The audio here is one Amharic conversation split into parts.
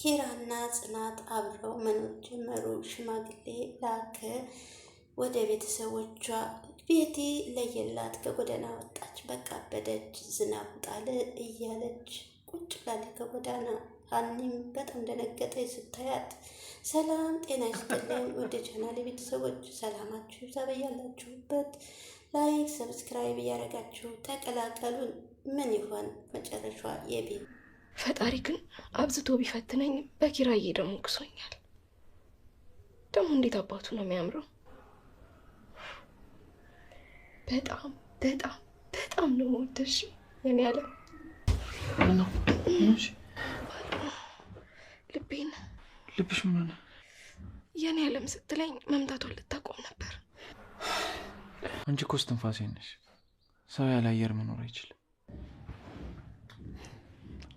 ኪራና ጽናት አብረው መኖር ጀመሩ። ሽማግሌ ላከ ወደ ቤተሰቦቿ። ቤቲ ለየላት ከጎዳና ወጣች። በቃ አበደች፣ ዝናብ ጣለ እያለች ቁጭ ብላለች ከጎዳና። ሀኒም በጣም ደነገጠች ስታያት። ሰላም ጤና ይስጥልኝ ወደ ቻናሌ ቤተሰቦች፣ ሰላማችሁ ይብዛ በያላችሁበት። ላይክ ሰብስክራይብ እያደረጋችሁ ተቀላቀሉን። ምን ይሆን መጨረሻ የቤት ፈጣሪ ግን አብዝቶ ቢፈትነኝ በኪራዬ ደግሞ ክሶኛል። ደግሞ እንዴት አባቱ ነው የሚያምረው! በጣም በጣም በጣም ነው የምወደሽ የኔ ያለ ልቤን። ልብሽ ምን ሆነ? የኔ ያለም ስትለኝ መምታቷን ልታቆም ነበር። አንቺ እኮ እስትንፋሴ ነሽ። ሰው ያለ አየር መኖር አይችልም።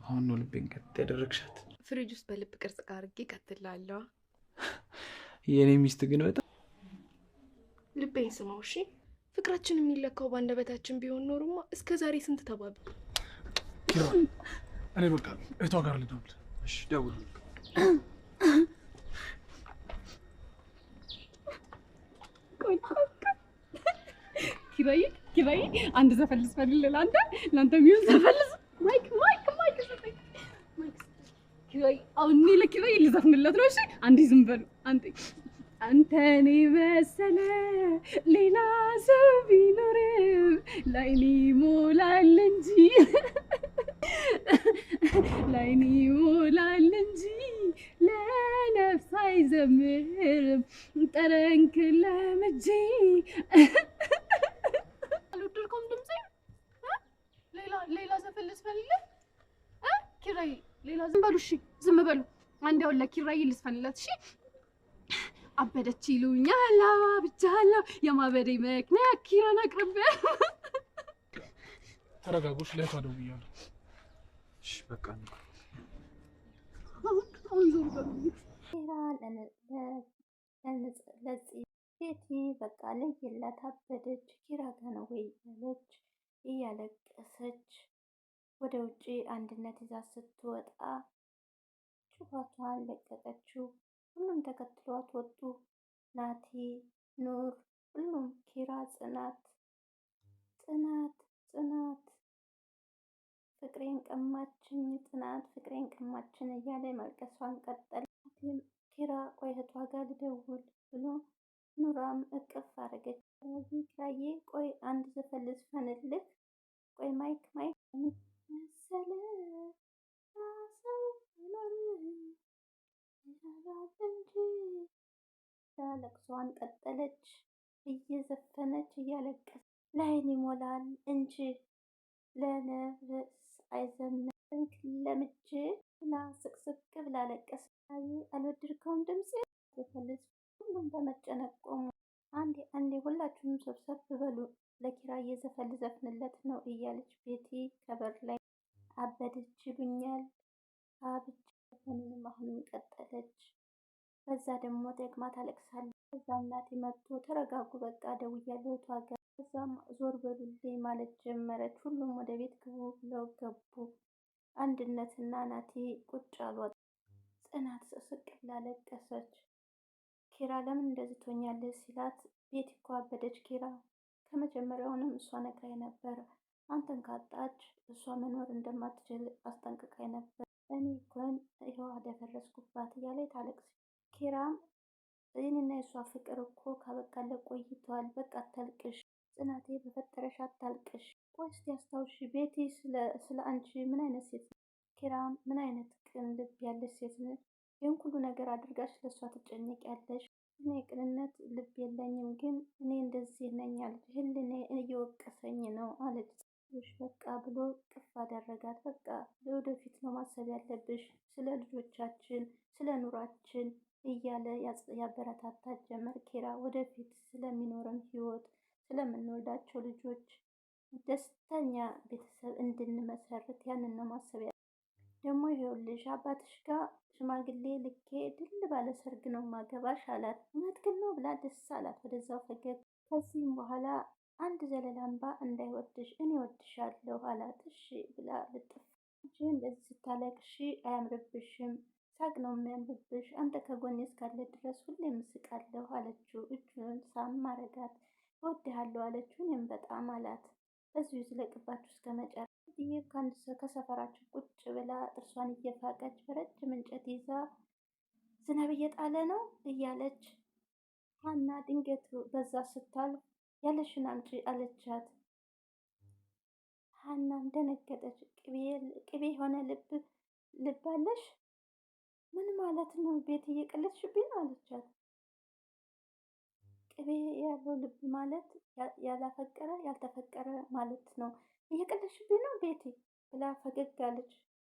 አሁን ነው ልቤን ቀጥ ያደረግሻት። ፍሪጅ ውስጥ በልብ ቅርጽ ጋር አድርጌ ቀጥላለሁ። የኔ ሚስት ግን በጣም ልቤን ስማው እሺ። ፍቅራችን የሚለካው ባንደበታችን ቢሆን ኖሮማ እስከ ዛሬ ስንት ተባብ። ኪራ እኔ በቃ እህቷ ጋር ልደውል። እሺ ደውል። ኪራዬ አንድ ዘፈን ልስፈልልህ ለአንተ የሚሆን ዘፈን ማይክ ኪራዬ አሁን እኔ ለኪራዬ ልዘፍንለት ነው። እሺ አንዴ ዝም በሉ። አንተን መሰለ ሌላ ሰው ቢኖርም ላይኔ ሞላል እንጂ ለነፍስ አይዘምርም ጠረንክ ለምጄ። አልወደድከውም ድምጼ? ሌላ ዘፈን ልስፈልልህ ኪራዬ? ሌላ ዝም በሉ እሺ፣ ዝም በሉ። አንዴ አሁን ለኪራዬ ልስፈልለት እሺ። አበደች ይሉኛል አብጃለሁ፣ የማበዴ ምክንያት ኪራን አቅርቤ። ተረጋጉሽ፣ ለእህቷ ደውያለሁ። እሺ በቃ ቤቲ በቃ ለየላት አበደች። ኪራ ጋ ነው ወይ ያለች እያለቀሰች ወደ ውጪ አንድነት ይዛ ስትወጣ ጩኸቷን ለቀቀችው። ሁሉም ተከትሏት ወጡ። ናቲ፣ ኑር፣ ሁሉም ኪራ፣ ጽናት ፍቅሬን ቀማችኝ፣ ጽናት ፍቅሬን ቀማችን እያለ መልቀሷን ቀጠለ። ኪራ ቆይ እህቷ ጋር ልደውል ብሎ ኑራም እቅፍ አረገች። ስለዚህ ኪራዬ ቆይ አንድ ዘፈን ልዝፈንልህ፣ ቆይ ማይክ መሰለ ሰው ለቅሷን ቀጠለች። እየዘፈነች እያለቀሰች ላይን ይሞላል እንጂ ለነፍስ አይዘምርም ለምጄ ብላ ስቅስቅ ብላ ለቀሰች። አልወደድከውም ድምጼ? ሁሉም በመጨነቅ ቆሙ። አንዴ ሁላችሁም ሰብሰብ በሉ፣ ለኪራዬ ዘፈን ልዘፍንለት ነው እያለች ቤቲ ከበር ላይ አበደች ይሉኛል አብቻ ዘፈኑንም አሁንም ቀጠለች። በዛ ደግሞ ደግማ ታለቅሳለች። ከዛ እናቴ መጥቶ ተረጋጉ በቃ ደውያለሁ እህቷ ጋር። ከዛም ዞር በሉልኝ ማለት ጀመረች። ሁሉም ወደ ቤት ግቡ ብለው ገቡ። አንድነትና ናቲ ቁጭ አሉ። ጽናት ስቅስቅ ብላ ለቀሰች። ኪራ ለምን እንደዚህ ትሆኛለሽ ሲላት ቤቲ እኮ አበደች ኪራ፣ ከመጀመሪያውንም እሷ ነግራኝ ነበር፣ አንተን ካጣች እሷ መኖር እንደማትችል አስጠንቅቃኝ ነበር፣ እኔ እኮን ይኸው አደፈረስኩባት እያለ ታለቅስ። ኪራም ይህንና የእሷ ፍቅር እኮ ካበቃለ ቆይቷል፣ በቃ አታልቅሽ ጽናቴ፣ በፈጠረሽ አታልቅሽ። ቆይ እስቲ አስታውሺ ቤቲ ስለ አንቺ ምን አይነት ሴት ነው? ኪራም ምን አይነት ቅን ልብ ያለሽ ሴት ነሽ? ይህን ሁሉ ነገር አድርጋሽ ለእሷ ትጨነቂያለሽ? እኔ ቅንነት ልብ የለኝም፣ ግን እኔ እንደዚህ ነኝ አለች። ህልኔ እየወቀሰኝ ነው አለች። በቃ ብሎ ቅፍ አደረጋት። በቃ ለወደፊት ነው ማሰብ ያለብሽ፣ ስለ ልጆቻችን፣ ስለ ኑራችን እያለ ያበረታታት ጀመር ኪራ። ወደፊት ስለሚኖረን ህይወት፣ ስለምንወልዳቸው ልጆች ደስተኛ ቤተሰብ እንድንመሰርት ያንን ነው ማሰብ ያለ። ደግሞ ይኸውልሽ አባትሽ ጋር ሽማግሌ ልኬ ድል ባለ ሰርግ ነው ማገባሽ አላት። እውነት ግን ነው ብላ ደስ አላት። ወደዛው ፈገግ። ከዚህም በኋላ አንድ ዘለላ እንባ እንዳይወድሽ እኔ ወድሻለሁ አላት። እሺ ብላ ልጥፍ። እንደዚህ ስታለቅሺ አያምርብሽም፣ ሳቅ ነው የሚያምርብሽ። አንተ ከጎኔ እስካለ ድረስ ሁሌም እስቃለሁ አለችው። እጁን ሳም አረጋት። እወድሃለሁ አለችው። እኔም በጣም አላት። በዚሁ ይዝለቅባችሁ እስከ መጨረሻ። ይህ ከሰፈራቸው ቁጭ ብላ ጥርሷን እየፋቀች በረጅም እንጨት ይዛ ዝናብ እየጣለ ነው እያለች ሀና ድንገት በዛ ስታልፍ ያለሽን አምጪ አለቻት። ሀናም ደነገጠች። ቅቤ የሆነ ልብ አለሽ? ምን ማለት ነው? ቤት እየቀለድሽብኝ ነው አለቻት። ቅቤ ያለው ልብ ማለት ያላፈቀረ ያልተፈቀረ ማለት ነው። እየቀለድሽብኝ ነው ቤቴ ብላ ፈገግ አለች።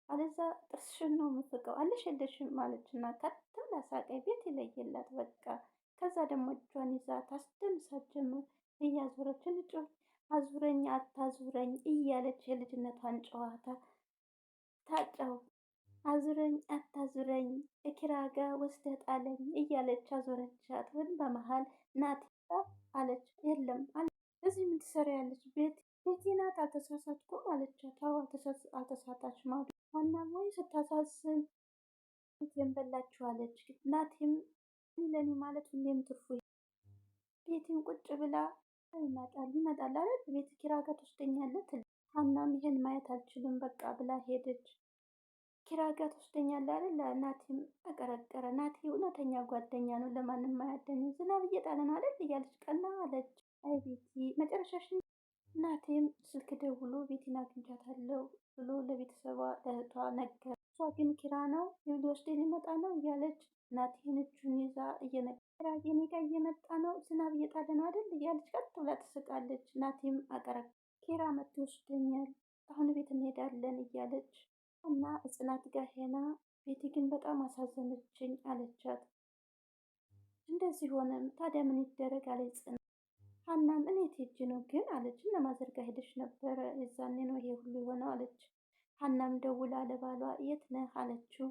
አለዛ ጥርስሽን ነው የምፍቀው አለሽ የለሽም ማለች እና ከትም ላሳቀኝ ቤት ይለየላት በቃ። ከዛ ደግሞ እጇን ይዛ ታስደንሳት ጀመር። እያዞረች ልጮህ አዙረኝ አታዙረኝ እያለች የልጅነቷን ጨዋታ ታጫው አዙረኝ አታዙረኝ እኪራ ጋ ወስደህ ጣለኝ እያለች አዞረቻት። ግን በመሀል ናት አለች። የለም እዚህ ምን ትሰሪያለች? ቤቲ ናት አልተሳሳትኩም አለቻት። አዎ አልተሳሳታችም አሉ። ዋና ወይ ስታሳዝን ቤቴን በላችኋለች። ናቲም ለኔ ማለት ሁሌም ትርፉ ቤቲን ቁጭ ብላ ይመጣል አይደል ቤት ኪራ ጋር ትወስደኛለህ። ሀናም ይሄን ማየት አልችልም በቃ ብላ ሄደች። ኪራ ጋር ትወስደኛለህ አይደል? ናቲም ተቀረቀረ። ናቲ እውነተኛ ጓደኛ ነው፣ ለማንም አያደንም። ዝናብ እየጣለ ነው አይደል እያለች ቀና አለች። አይ ቤቲ መጨረሻሽን። ናቲም ስልክ ደውሎ ቤቲን አግኝቻታለሁ ብሎ ለቤተሰቧ ለእህቷ ነገር። እሷ ግን ኪራ ነው ሊወስደኝ ሊመጣ ነው እያለች ናቲን እጁን ይዛ ኪራ የኔ ጋር እየመጣ ነው ዝናብ እየጣለ ነው አይደል እያለች ቀጥ ብላ ትስቃለች። ናቲም አቀረቅ ኪራ መጥቶ ይወስደኛል አሁን ቤት እንሄዳለን እያለች እና ጽናት ጋር ሄና ቤቲ ግን በጣም አሳዘነችኝ አለቻት። እንደዚህ ሆነም ታዲያ ምን ይደረግ አለች ጽናት። ሀናም እኔ ትሄጂ ነው ግን አለች። እነማዘር ጋር ሄደች ነበረ የዛኔ ነው ይሄ ሁሉ የሆነው አለች። ሀናም ደውላ ለባሏ የት ነህ አለችው።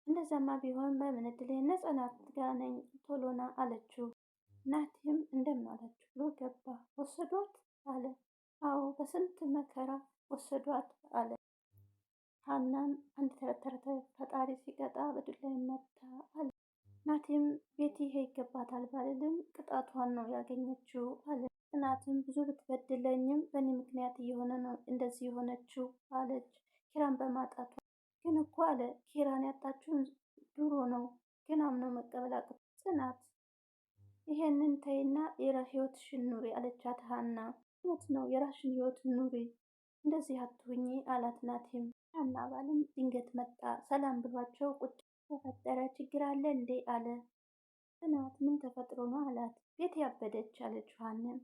እንደዛማ ቢሆን በምን እድሌ እነ ጽናት ጋር ነኝ ቶሎና አለችው። ናቲም እንደምን አላችሁ ብሎ ገባ። ወሰዷት አለ። አዎ በስንት መከራ ወሰዷት አለ። ሀናም አንድ ተረት ፈጣሪ ሲቀጣ በዱላ ይመታ አለ። ናቲም ቤቲ ይሄ ይገባታል ባልልም ቅጣቷን ነው ያገኘችው አለ። ጽናትም ብዙ ብትበድለኝም በእኔ ምክንያት እየሆነ ነው እንደዚህ የሆነችው አለች። ኪራን በማጣቷ ግን እኮ አለ ኪራን ያጣችውን ድሮ ነው ግን አምነው መቀበል አቅቶ ጽናት ይሄንን ተይና ህይወትሽን ኑሪ አለቻት። ሀና እውነት ነው የራስሽን ህይወት ኑሪ እንደዚህ አትሁኚ አላት። ናቲም ሀና ባልም ድንገት መጣ። ሰላም ብሏቸው ቁጭ ተፈጠረ ችግር አለ እንዴ አለ። ጽናት ምን ተፈጥሮ ነው አላት። ቤት ያበደች አለች። ሀናም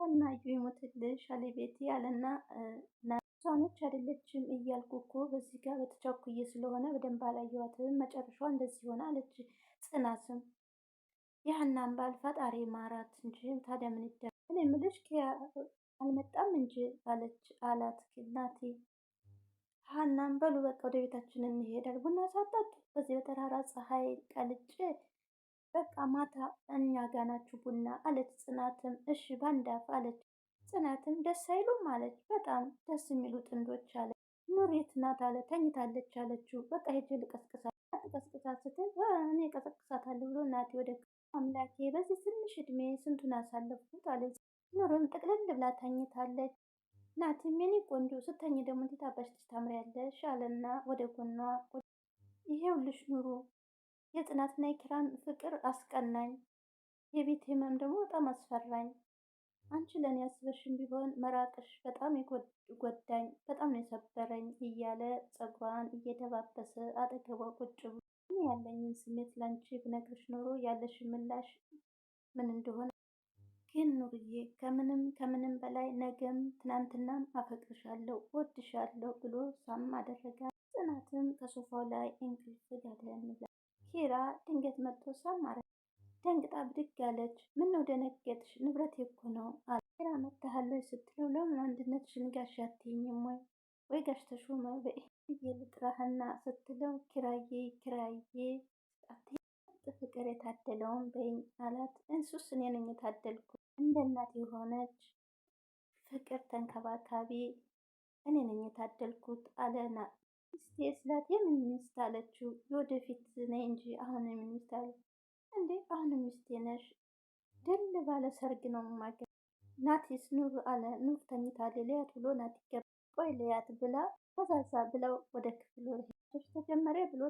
ሀናዩ ይሞትልሽ አለ ቤቲ አለና እሷነች አይደለችም እያልኩ እኮ በዚህ ጋር በተቻኩዬ ስለሆነ በደንብ አላየኋትም መጨረሻዋ እንደዚህ ሆነ አለች። ጽናትም የሀናን ባል ፈጣሪ ማራት እንጂ ታዲያ ምን ይደረግ እኔ የምልሽ አልመጣም እንጂ አላት ናቲ። ሀናም በሉ በቃ ወደ ቤታችን እንሄዳል ቡና ሳጣጡ በዚህ በተራራ ፀሐይ ቀልጬ በቃ ማታ እኛ ጋ ናችሁ ቡና አለች። ጽናትም እሺ ባንድ አፍ አለች። ጽናትም ደስ አይሉም አለች። በጣም ደስ የሚሉ ጥንዶች አለ። ኑሬት ናት አለ። ተኝታለች አለችው። በቃ ሄጄ ልቀስቅሳት ስትል እኔ ቀሰቅሳታለሁ ብሎ ናቲ ወደ አምላኬ በዚህ ትንሽ እድሜ ስንቱን አሳለፍኩት አለች። ኑሮም ጥቅልል ብላ ተኝታለች። ናቲም የኔ ቆንጆ ስተኝ ደግሞ እንዴት አባሽትሽ ታምሪያለሽ አለና ወደ ጎኗ ይሄውልሽ ኑሮ የጽናትና የኪራን ፍቅር አስቀናኝ፣ የቤት ህመም ደግሞ በጣም አስፈራኝ። አንቺ ለእኔ ያስበሽም ቢሆን መራቅሽ በጣም ጎዳኝ፣ በጣም ነው የሰበረኝ እያለ ፀጉሯን እየደባበሰ አጠገቧ ቁጭ ብሎ እኔ ያለኝን ስሜት ላንቺ ብነግርሽ ኖሮ ያለሽ ምላሽ ምን እንደሆነ ግን ኑርዬ ከምንም በላይ ነገም ትናንትናም አፈቅርሻለሁ ወድሻለሁ ብሎ ሳም አደረጋት። ጽናትም ከሶፋው ላይ እንቅልፍ ጋደም ብላ ኪራ ድንገት መጥቶ ሳም አደረጋት። ደንግጣ ብድግ አለች። ምን ነው ደነገጥሽ? ንብረቴ እኮ ነው አለ። ኪራ መጥተሃል ስትለው ለምን አንድነትሽን ጋሽ አትይኝም ወይ ጋሽ ተሾመ ብዬ ልጥራህና ስትለው ኪራዬ ፍቅር የታደለውን በይኝ አላት። እንሱስ እኔ ነኝ የታደልኩ እንደ እናት የሆነች ፍቅር ተንከባካቢ እኔ ነኝ የታደልኩት አለና ሚስቴ ስላት የምን ሚስት አለችው። የወደፊት ነኝ እንጂ አሁን የምን ሚስት አለ እንዴ? አሁን ሚስቴ ነሽ። ድል ባለ ሰርግ ነው ማገ ናቲስ ኑር አለ። ኑር ተኝታለች። ሊያት ብሎ ናቲ ገባ። ቆይ ሊያት ብላ ፈዛዛ ብለው ወደ ክፍሉ ሄደች። ተጀመረ ብሎ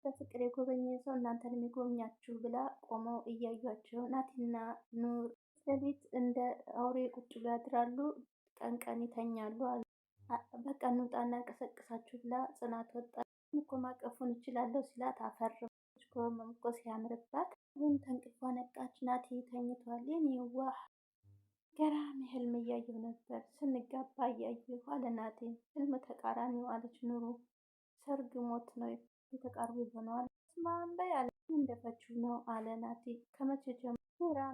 በፍቅር የጎበኘ ሰው እናንተን የሚጎብኛችሁ ብላ ቆመው እያዩቸው ናቲና ኑር ሌሊት እንደ አውሬ ቁጭ ብሎ ያድራሉ፣ ቀን ቀን ይተኛሉ አለ። በቃ እንውጣና ቀሰቅሳችሁ ብላ ጽናት ወጣ። እኮ ማቀፉን እችላለሁ ሲላት አፈርች እኮ ሲያምርባት ግን ተንቅልፏ ነቃች። ናቲ ተኝቷል። የኔ ዋህ ገራሚ ህልም እያየሁ ነበር ስንጋባ እያየሁ አለ ናቲ። ህልም ተቃራኒው አለች ኑሩ። ሰርግ ሞት ነው የተቃርቡ ይሆነዋል። ስማን በይ አለ። እንደፈችው ነው አለ ናቲ። ከመቼ ጀምሮ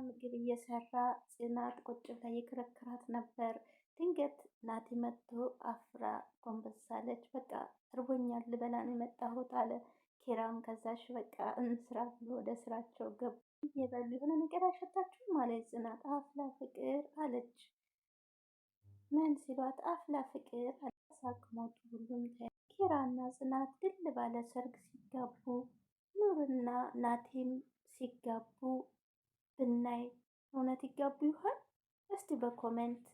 ምግብ እየሰራ ጽናት ቁጭ ብላ የክረክራት ነበር። ድንገት ናቲ መጥቶ አፍራ ጎንበስ አለች። በቃ እርቦኛል ልበላ ነው የመጣሁት አለ ኪራም። ከዛሽ በቃ እንስራ ብሎ ወደ ስራቸው ገቡ። እየበሉ የሆነ ነገር አይሸታችሁም ማለት ጽናት። አፍላ ፍቅር አለች። ምን ሲሏት አፍላ ፍቅር ሳቅ ሞቱ። ሁሉም ኪራና ጽናት ድል ባለ ሰርግ ሲጋቡ፣ ኑርና ናቲም ሲጋቡ ብናይ እውነት ይጋቡ ይሆን? እስቲ በኮሜንት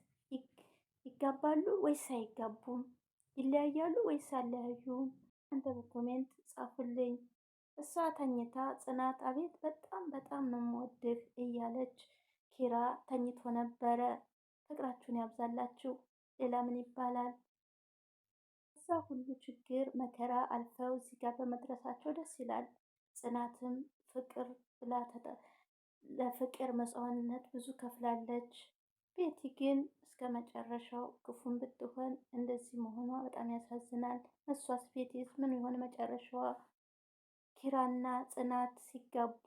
ይጋባሉ ወይስ አይጋቡም? ይለያያሉ ወይስ አለያዩም? አንተ በኮሜንት ጻፉልኝ። እሷ ተኝታ ጽናት አቤት በጣም በጣም ነው የምወድህ እያለች ኪራ ተኝቶ ነበረ። ፍቅራችሁን ያብዛላችሁ። ሌላ ምን ይባላል? እዛ ሁሉ ችግር መከራ አልፈው እዚህ ጋር በመድረሳቸው ደስ ይላል። ጽናትም ፍቅር ብላ ለፍቅር መስዋዕትነት ብዙ ከፍላለች። ቤቲ ግን እስከ መጨረሻው ክፉን ብትሆን እንደዚህ መሆኗ በጣም ያሳዝናል። እሷስ ቤቲስ ምን ይሆን መጨረሻዋ? ኪራና ጽናት ሲጋቡ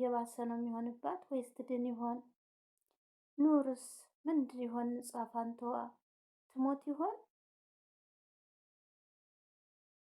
የባሰ ነው የሚሆንባት ወይስ ትድን ይሆን? ኑርስ ምንድን ይሆን ጻፋንተዋ? ትሞት ይሆን?